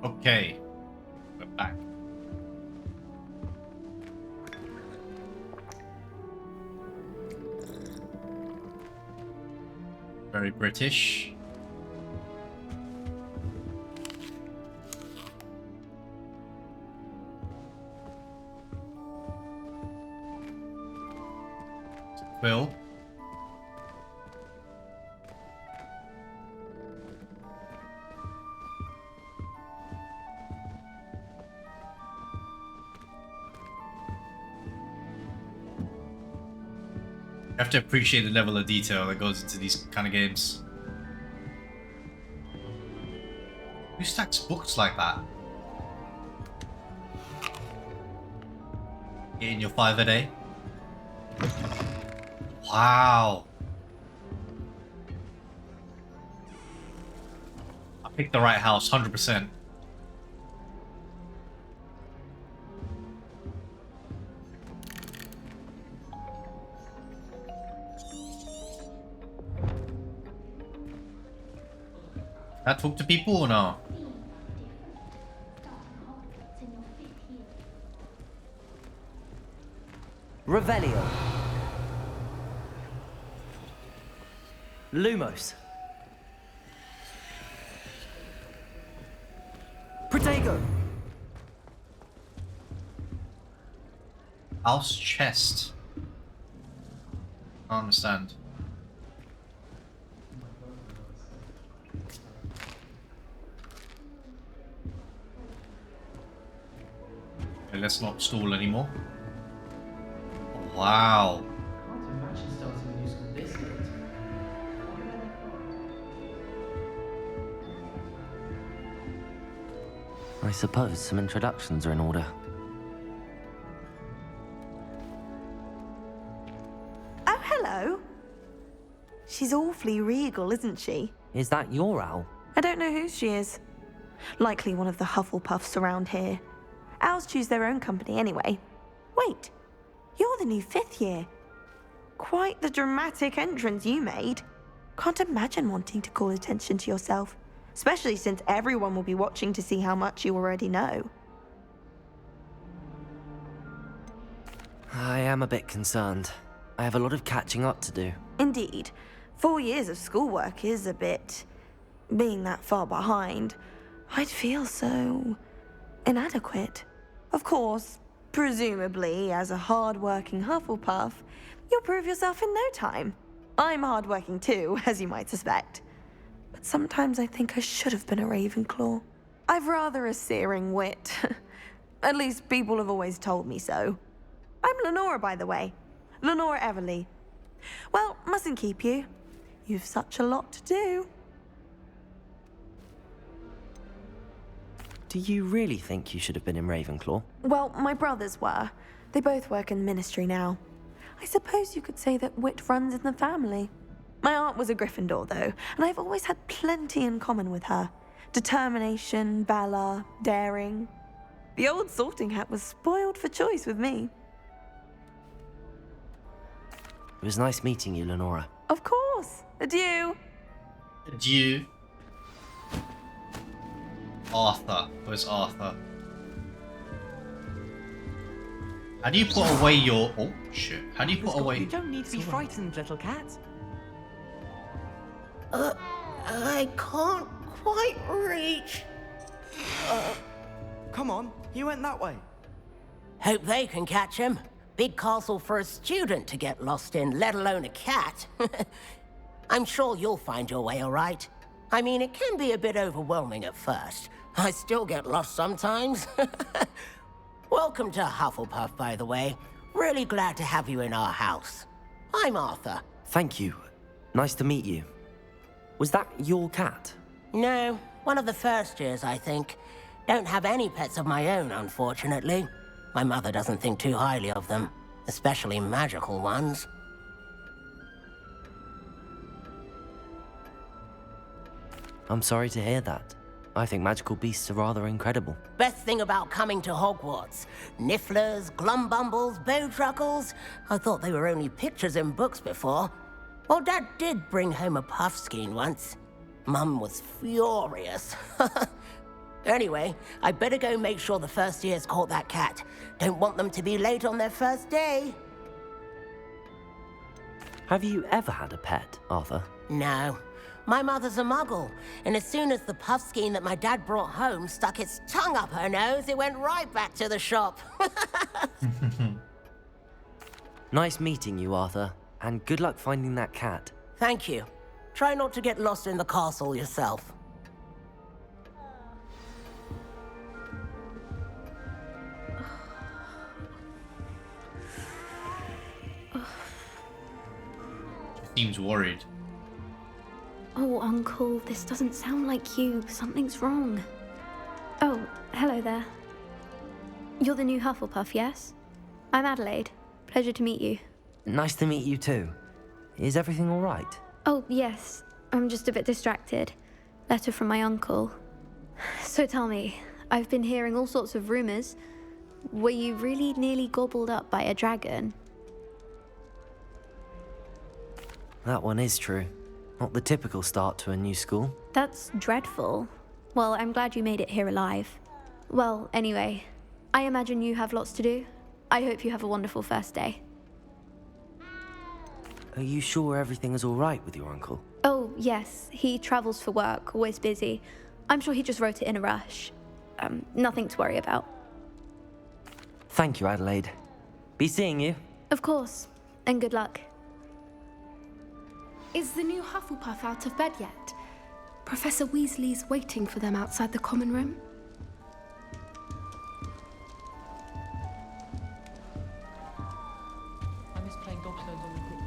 Okay, we're back. Very British. Quill. You have to appreciate the level of detail that goes into these kind of games. Who stacks books like that? Getting your 5 a day? Wow. I picked the right house, 100%. Can I talk to people or no? Revelio. Lumos. Protego. House chest. I don't understand. Okay, let's not stall anymore. Oh, wow. Can't imagine starting a new school this late. I suppose some introductions are in order. Oh, hello. She's awfully regal, isn't she? Is that your owl? I don't know who she is. Likely one of the Hufflepuffs around here. Owls choose their own company anyway. Wait, you're the new 5th year. Quite the dramatic entrance you made. Can't imagine wanting to call attention to yourself, especially since everyone will be watching to see how much you already know. I am a bit concerned. I have a lot of catching up to do. Indeed, 4 years of schoolwork is a bit... Being that far behind, I'd feel so... inadequate. Of course, presumably, as a hard-working Hufflepuff, you'll prove yourself in no time. I'm hard-working too, as you might suspect. But sometimes I think I should have been a Ravenclaw. I've rather a searing wit. At least people have always told me so. I'm Lenora, by the way. Lenora Everly. Well, mustn't keep you. You've such a lot to do. Do you really think you should have been in Ravenclaw? Well, my brothers were. They both work in ministry now. I suppose you could say that wit runs in the family. My aunt was a Gryffindor, though, and I've always had plenty in common with her. Determination, valor, daring. The old sorting hat was spoiled for choice with me. It was nice meeting you, Lenora. Of course. Adieu. Adieu. Arthur. Where's Arthur? How do you put away your... Oh, shit. How do you put away... You don't need to be frightened, little cat. I can't quite reach. Come on, he went that way. Hope they can catch him. Big castle for a student to get lost in, let alone a cat. I'm sure you'll find your way all right. I mean, it can be a bit overwhelming at first. I still get lost sometimes. Welcome to Hufflepuff, by the way. Really glad to have you in our house. I'm Arthur. Thank you. Nice to meet you. Was that your cat? No, one of the first years, I think. Don't have any pets of my own, unfortunately. My mother doesn't think too highly of them, especially magical ones. I'm sorry to hear that. I think magical beasts are rather incredible. Best thing about coming to Hogwarts. Nifflers, glumbumbles, bowtruckles. I thought they were only pictures in books before. Well, Dad did bring home a puffskein once. Mum was furious. Anyway, I better go make sure the first years caught that cat. Don't want them to be late on their first day. Have you ever had a pet, Arthur? No. My mother's a muggle, and as soon as the puffskein that my dad brought home stuck its tongue up her nose, it went right back to the shop. Nice meeting you, Arthur, and good luck finding that cat. Thank you. Try not to get lost in the castle yourself. Seems worried. Oh, Uncle, this doesn't sound like you. Something's wrong. Oh, hello there. You're the new Hufflepuff, yes? I'm Adelaide. Pleasure to meet you. Nice to meet you too. Is everything all right? Oh, yes. I'm just a bit distracted. Letter from my uncle. So tell me, I've been hearing all sorts of rumors. Were you really nearly gobbled up by a dragon? That one is true. Not the typical start to a new school. That's dreadful. Well, I'm glad you made it here alive. Well, anyway, I imagine you have lots to do. I hope you have a wonderful first day. Are you sure everything is all right with your uncle? Oh, yes. He travels for work, always busy. I'm sure he just wrote it in a rush. Nothing to worry about. Thank you, Adelaide. Be seeing you. Of course. And good luck. Is the new Hufflepuff out of bed yet? Professor Weasley's waiting for them outside the common room. I miss playing gobstones on the floor.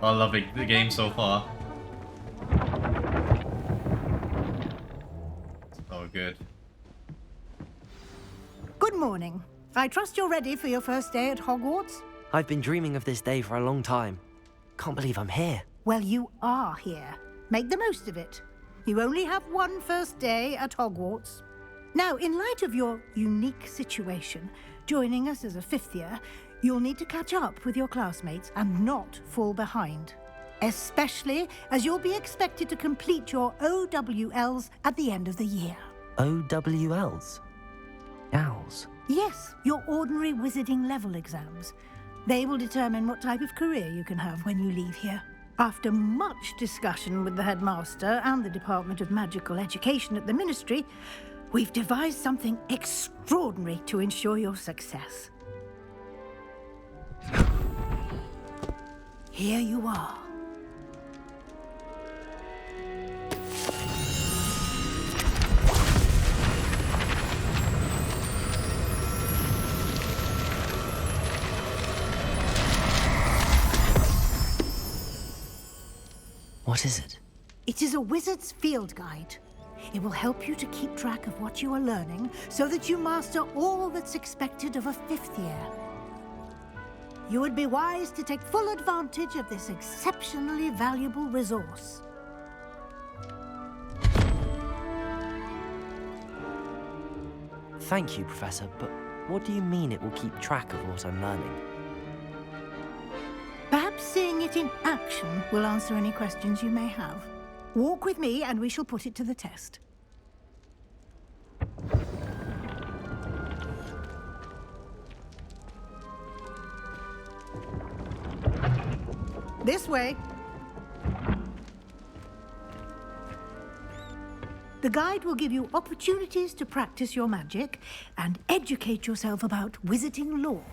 I love the game so far. So good. Good morning. I trust you're ready for your first day at Hogwarts? I've been dreaming of this day for a long time. Can't believe I'm here. Well, you are here. Make the most of it. You only have one first day at Hogwarts. Now, in light of your unique situation, joining us as a fifth year, you'll need to catch up with your classmates and not fall behind. Especially as you'll be expected to complete your OWLs at the end of the year. OWLs? Owls? Yes, your ordinary wizarding level exams. They will determine what type of career you can have when you leave here. After much discussion with the headmaster and the Department of Magical Education at the Ministry, we've devised something extraordinary to ensure your success. Here you are. What is it? It is a wizard's field guide. It will help you to keep track of what you are learning so that you master all that's expected of a fifth year. You would be wise to take full advantage of this exceptionally valuable resource. Thank you, Professor, but what do you mean it will keep track of what I'm learning? Perhaps seeing it in action will answer any questions you may have. Walk with me and we shall put it to the test. This way. The guide will give you opportunities to practice your magic and educate yourself about wizarding lore.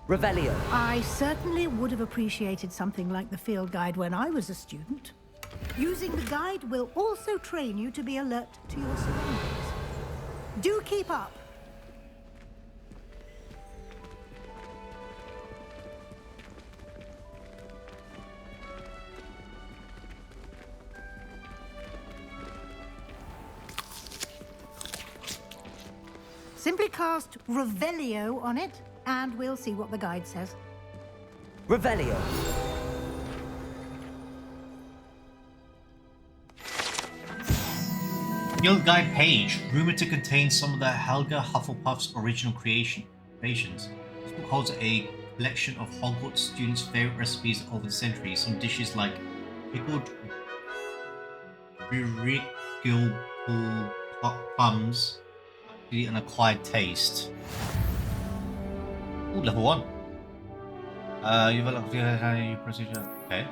Revelio. I certainly would have appreciated something like the field guide when I was a student. Using the guide will also train you to be alert to your surroundings. Do keep up. Simply cast Revelio on it, and we'll see what the guide says. Revelio. Field Guide page, rumored to contain some of the Helga Hufflepuff's original creations. This book holds a collection of Hogwarts students' favorite recipes over the centuries. Some dishes like pickled Briggle plums, actually an acquired taste. Ooh, level 1. You develop the procedure. Okay.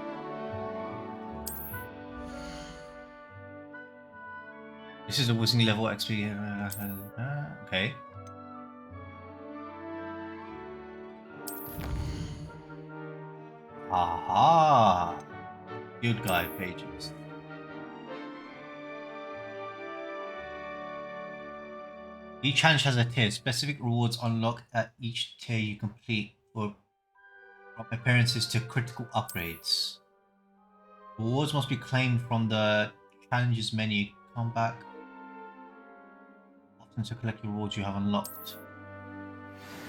This is a Wizardry level XP. Okay. Aha! Field Guide pages. Each challenge has a tier. Specific rewards unlocked at each tier you complete, for from appearances to critical upgrades. Rewards must be claimed from the challenges menu. Come back often to collect the rewards you have unlocked.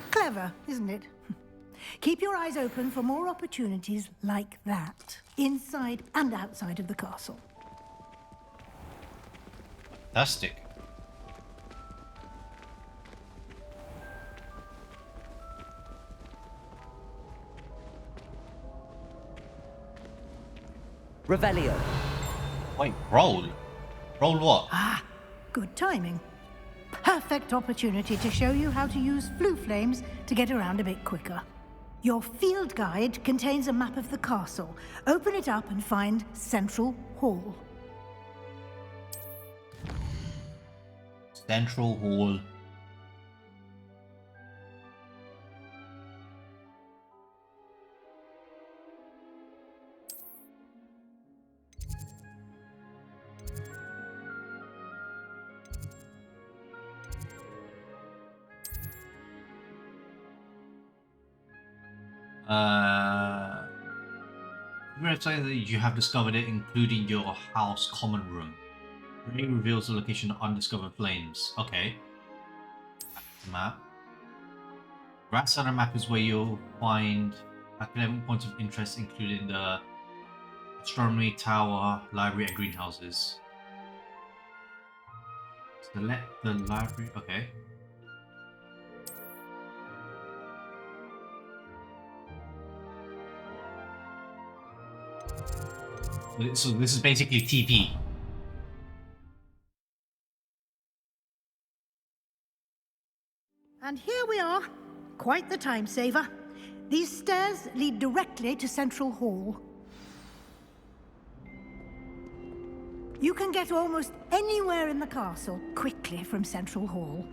Clever, isn't it? Keep your eyes open for more opportunities like that, inside and outside of the castle. Fantastic. Revelio. Wait, roll? Roll what? Ah, good timing. Perfect opportunity to show you how to use flue flames to get around a bit quicker. Your field guide contains a map of the castle. Open it up and find Central Hall. Central Hall. Say that you have discovered it, including your house common room. Ring reveals the location of undiscovered flames. Okay. Map. Grass on a map is where you'll find academic points of interest, including the astronomy tower, library, and greenhouses. Select the library. Okay. So this is basically TP. And here we are. Quite the time saver. These stairs lead directly to Central Hall. You can get almost anywhere in the castle quickly from Central Hall.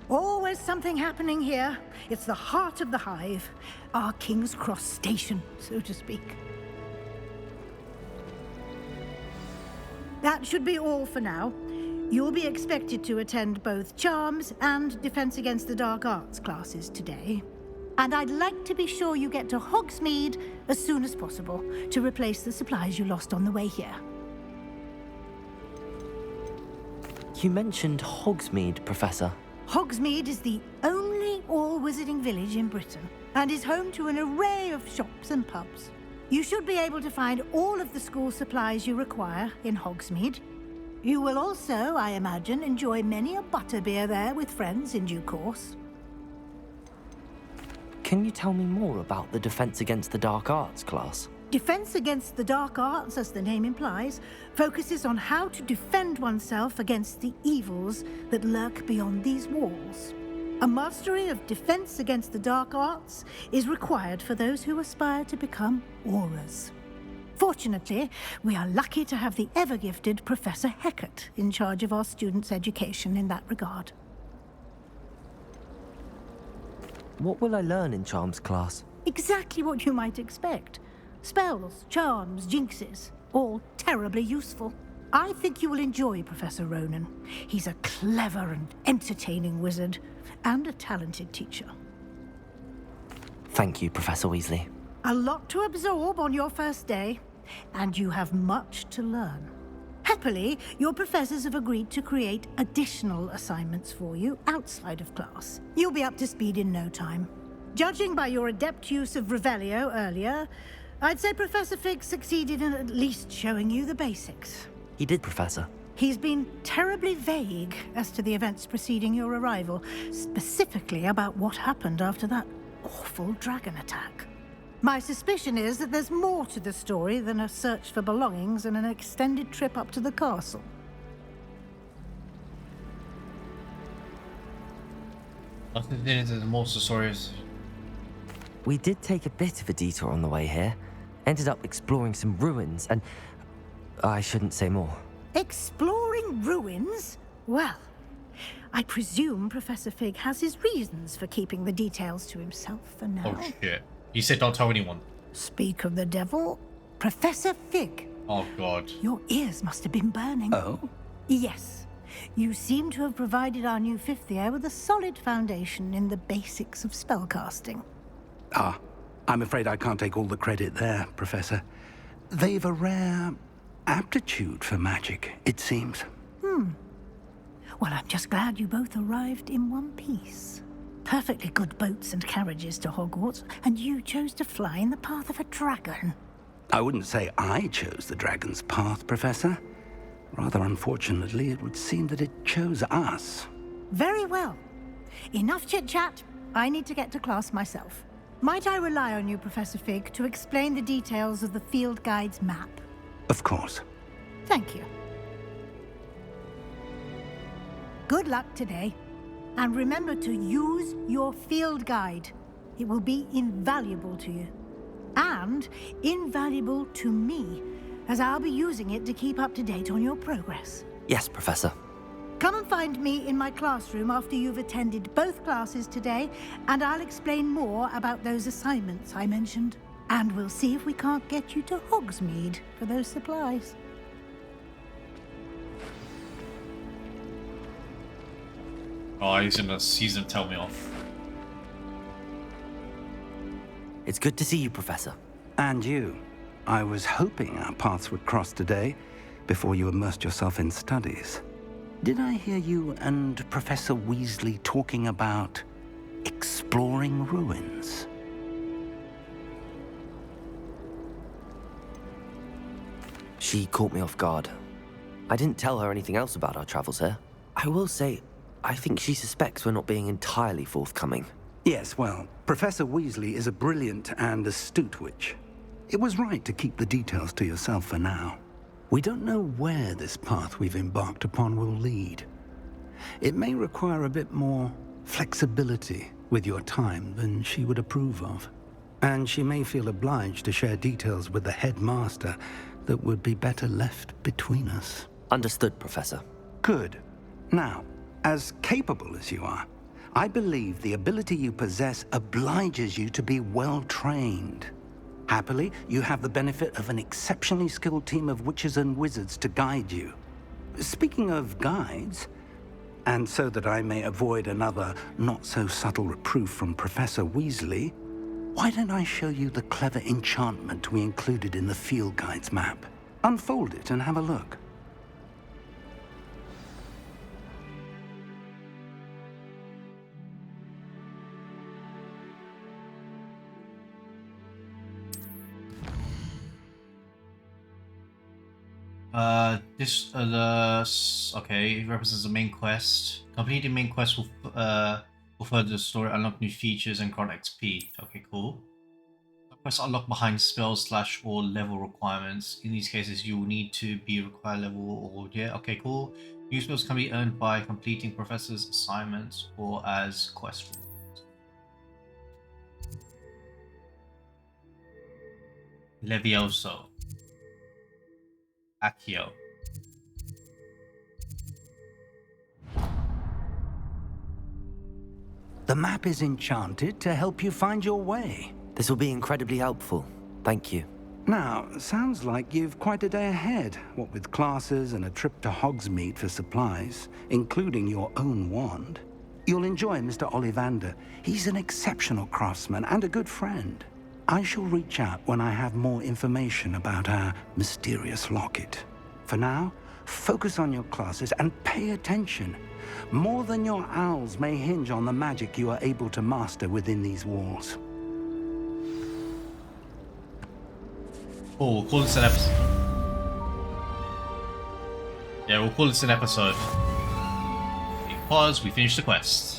Always something happening here. It's the heart of the hive. Our King's Cross station, so to speak. That should be all for now. You'll be expected to attend both Charms and Defense Against the Dark Arts classes today. And I'd like to be sure you get to Hogsmeade as soon as possible to replace the supplies you lost on the way here. You mentioned Hogsmeade, Professor. Hogsmeade is the only all-wizarding village in Britain and is home to an array of shops and pubs. You should be able to find all of the school supplies you require in Hogsmeade. You will also, I imagine, enjoy many a butterbeer there with friends in due course. Can you tell me more about the Defense Against the Dark Arts class? Defense Against the Dark Arts, as the name implies, focuses on how to defend oneself against the evils that lurk beyond these walls. A mastery of Defense Against the Dark Arts is required for those who aspire to become Aurors. Fortunately, we are lucky to have the ever-gifted Professor Hecat in charge of our students' education in that regard. What will I learn in Charms class? Exactly what you might expect. Spells, charms, jinxes, all terribly useful. I think you will enjoy Professor Ronan. He's a clever and entertaining wizard, and a talented teacher. Thank you, Professor Weasley. A lot to absorb on your first day, and you have much to learn. Happily, your professors have agreed to create additional assignments for you outside of class. You'll be up to speed in no time. Judging by your adept use of Revelio earlier, I'd say Professor Fig succeeded in at least showing you the basics. He did, Professor. He's been terribly vague as to the events preceding your arrival, specifically about what happened after that awful dragon attack. My suspicion is that there's more to the story than a search for belongings and an extended trip up to the castle. There's more stories. We did take a bit of a detour on the way here. Ended up exploring some ruins and... I shouldn't say more. Exploring ruins? Well, I presume Professor Fig has his reasons for keeping the details to himself for now. Oh shit. You said don't tell anyone. Speak of the devil, Professor Fig. Oh god. Your ears must have been burning. Oh? Yes. You seem to have provided our new fifth year with a solid foundation in the basics of spellcasting. Ah, I'm afraid I can't take all the credit there, Professor. They've a rare aptitude for magic, it seems. Well, I'm just glad you both arrived in one piece. Perfectly good boats and carriages to Hogwarts, and you chose to fly in the path of a dragon. I wouldn't say I chose the dragon's path, Professor. Rather unfortunately, it would seem that it chose us. Very well. Enough chit-chat. I need to get to class myself. Might I rely on you, Professor Fig, to explain the details of the field guide's map? Of course. Thank you. Good luck today. And remember to use your field guide. It will be invaluable to you. And invaluable to me, as I'll be using it to keep up to date on your progress. Yes, Professor. Come and find me in my classroom after you've attended both classes today, and I'll explain more about those assignments I mentioned. And we'll see if we can't get you to Hogsmeade for those supplies. Oh, he's gonna tell me off. It's good to see you, Professor. And you. I was hoping our paths would cross today, before you immersed yourself in studies. Did I hear you and Professor Weasley talking about exploring ruins? She caught me off guard. I didn't tell her anything else about our travels here. I will say, I think she suspects we're not being entirely forthcoming. Yes, well, Professor Weasley is a brilliant and astute witch. It was right to keep the details to yourself for now. We don't know where this path we've embarked upon will lead. It may require a bit more flexibility with your time than she would approve of. And she may feel obliged to share details with the headmaster that would be better left between us. Understood, Professor. Good. Now, as capable as you are, I believe the ability you possess obliges you to be well-trained. Happily, you have the benefit of an exceptionally skilled team of witches and wizards to guide you. Speaking of guides, and so that I may avoid another not-so-subtle reproof from Professor Weasley, why don't I show you the clever enchantment we included in the field guide's map? Unfold it and have a look. Okay, it represents the main quest. Completing main quest will further the story, unlock new features, and grant XP. Okay, cool. Quests unlock behind spells / or level requirements. In these cases, you will need to be required level or yeah. Okay, cool. New spells can be earned by completing professor's assignments or as quest rewards. Levioso. Accio. The map is enchanted to help you find your way. This will be incredibly helpful. Thank you. Now, sounds like you've quite a day ahead, what with classes and a trip to Hogsmeade for supplies, including your own wand. You'll enjoy Mr. Ollivander. He's an exceptional craftsman and a good friend. I shall reach out when I have more information about our mysterious locket. For now, focus on your classes and pay attention. More than your owls may hinge on the magic you are able to master within these walls. Oh, we'll call this an episode. Yeah, we'll call this an episode. Because we finished the quest.